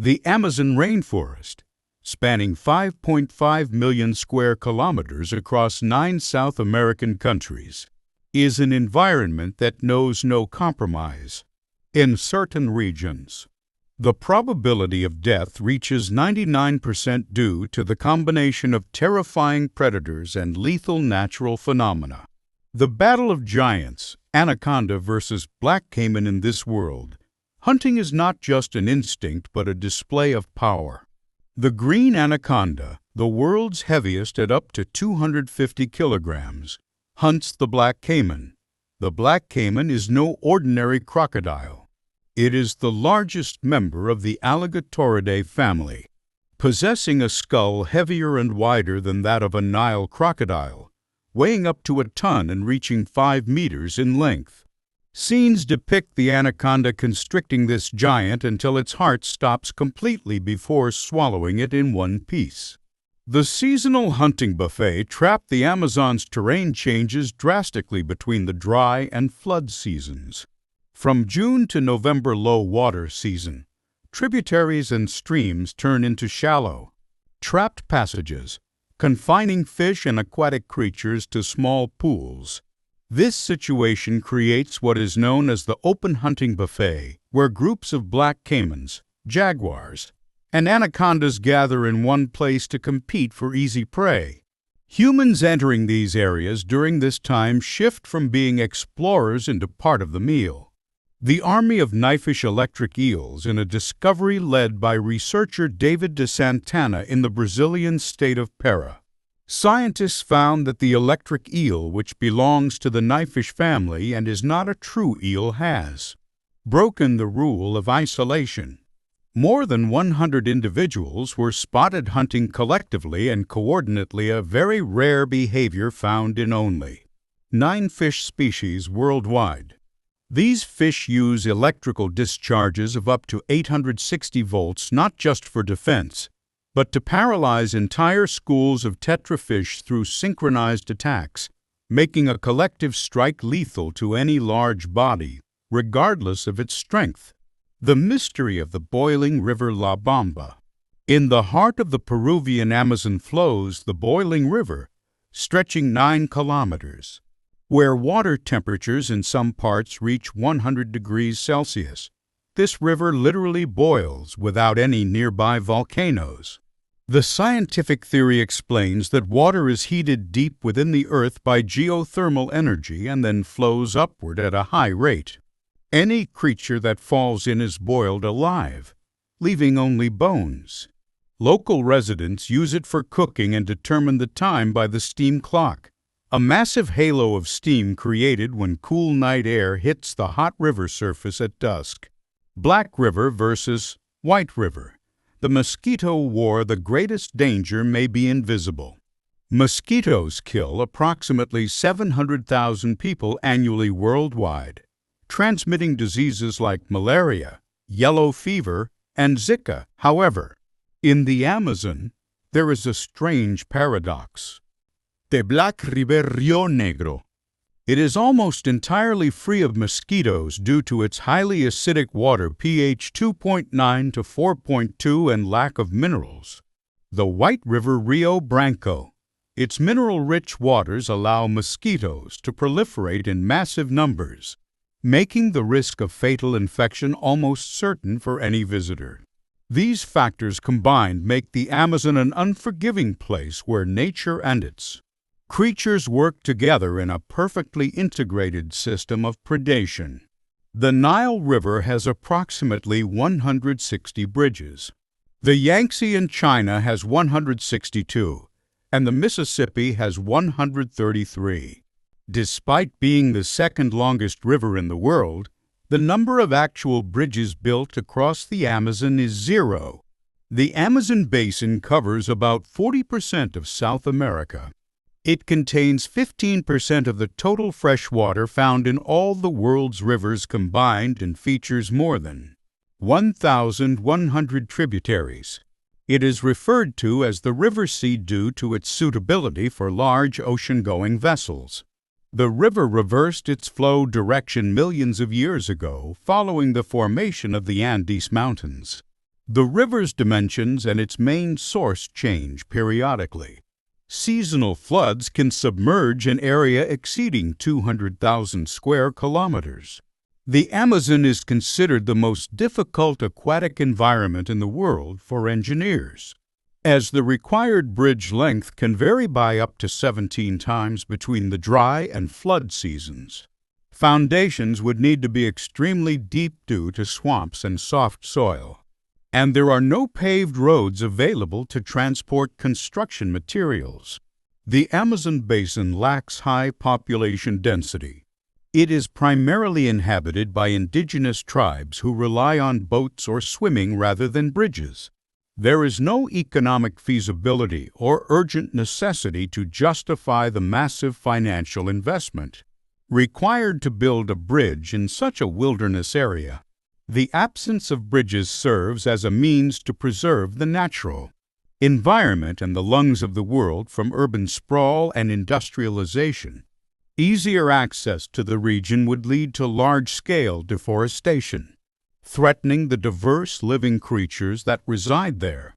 The Amazon rainforest, spanning 5.5 million square kilometers across 9 South American countries, is an environment that knows no compromise. In certain regions, the probability of death reaches 99% due to the combination of terrifying predators and lethal natural phenomena. The battle of giants, anaconda versus black caiman in this world. Hunting is not just an instinct but a display of power. The green anaconda, the world's heaviest at up to 250 kilograms, hunts the black caiman. The black caiman is no ordinary crocodile. It is the largest member of the Alligatoridae family, possessing a skull heavier and wider than that of a Nile crocodile, weighing up to a ton and reaching 5 meters in length. Scenes depict the anaconda constricting this giant until its heart stops completely before swallowing it in one piece. The seasonal hunting buffet trapped the Amazon's terrain changes drastically between the dry and flood seasons. From June to November low water season, tributaries and streams turn into shallow, trapped passages, confining fish and aquatic creatures to small pools. This situation creates what is known as the open hunting buffet, where groups of black caimans, jaguars, and anacondas gather in one place to compete for easy prey. Humans entering these areas during this time shift from being explorers into part of the meal. The army of knifefish electric eels in a discovery led by researcher David de Santana in the Brazilian state of Para. Scientists found that the electric eel, which belongs to the knifefish family and is not a true eel, has broken the rule of isolation. More than 100 individuals were spotted hunting collectively and coordinately, a very rare behavior found in only 9 fish species worldwide. These fish use electrical discharges of up to 860 volts not just for defense, but to paralyze entire schools of tetrafish through synchronized attacks, making a collective strike lethal to any large body, regardless of its strength. The mystery of the boiling river La Bamba. In the heart of the Peruvian Amazon flows the boiling river, stretching 9 kilometers. Where water temperatures in some parts reach 100 degrees Celsius. This river literally boils without any nearby volcanoes. The scientific theory explains that water is heated deep within the earth by geothermal energy and then flows upward at a high rate. Any creature that falls in is boiled alive, leaving only bones. Local residents use it for cooking and determine the time by the steam clock, a massive halo of steam created when cool night air hits the hot river surface at dusk. Black River versus White River. The mosquito war. The greatest danger may be invisible. Mosquitoes kill approximately 700,000 people annually worldwide, transmitting diseases like malaria, yellow fever, and Zika. However, in the Amazon, there is a strange paradox. The Black River Rio Negro. It is almost entirely free of mosquitoes due to its highly acidic water, pH 2.9 to 4.2, and lack of minerals. The White River Rio Branco. Its mineral-rich waters allow mosquitoes to proliferate in massive numbers, making the risk of fatal infection almost certain for any visitor. These factors combined make the Amazon an unforgiving place where nature and its creatures work together in a perfectly integrated system of predation. The Nile River has approximately 160 bridges. The Yangtze in China has 162, and the Mississippi has 133. Despite being the second longest river in the world, the number of actual bridges built across the Amazon is 0. The Amazon basin covers about 40% of South America. It contains 15% of the total fresh water found in all the world's rivers combined and features more than 1,100 tributaries. It is referred to as the River Sea due to its suitability for large ocean-going vessels. The river reversed its flow direction millions of years ago following the formation of the Andes Mountains. The river's dimensions and its main source change periodically. Seasonal floods can submerge an area exceeding 200,000 square kilometers. The Amazon is considered the most difficult aquatic environment in the world for engineers, as the required bridge length can vary by up to 17 times between the dry and flood seasons. Foundations would need to be extremely deep due to swamps and soft soil, and there are no paved roads available to transport construction materials. The Amazon basin lacks high population density. It is primarily inhabited by indigenous tribes who rely on boats or swimming rather than bridges. There is no economic feasibility or urgent necessity to justify the massive financial investment required to build a bridge in such a wilderness area. The absence of bridges serves as a means to preserve the natural environment and the lungs of the world from urban sprawl and industrialization. Easier access to the region would lead to large-scale deforestation, threatening the diverse living creatures that reside there.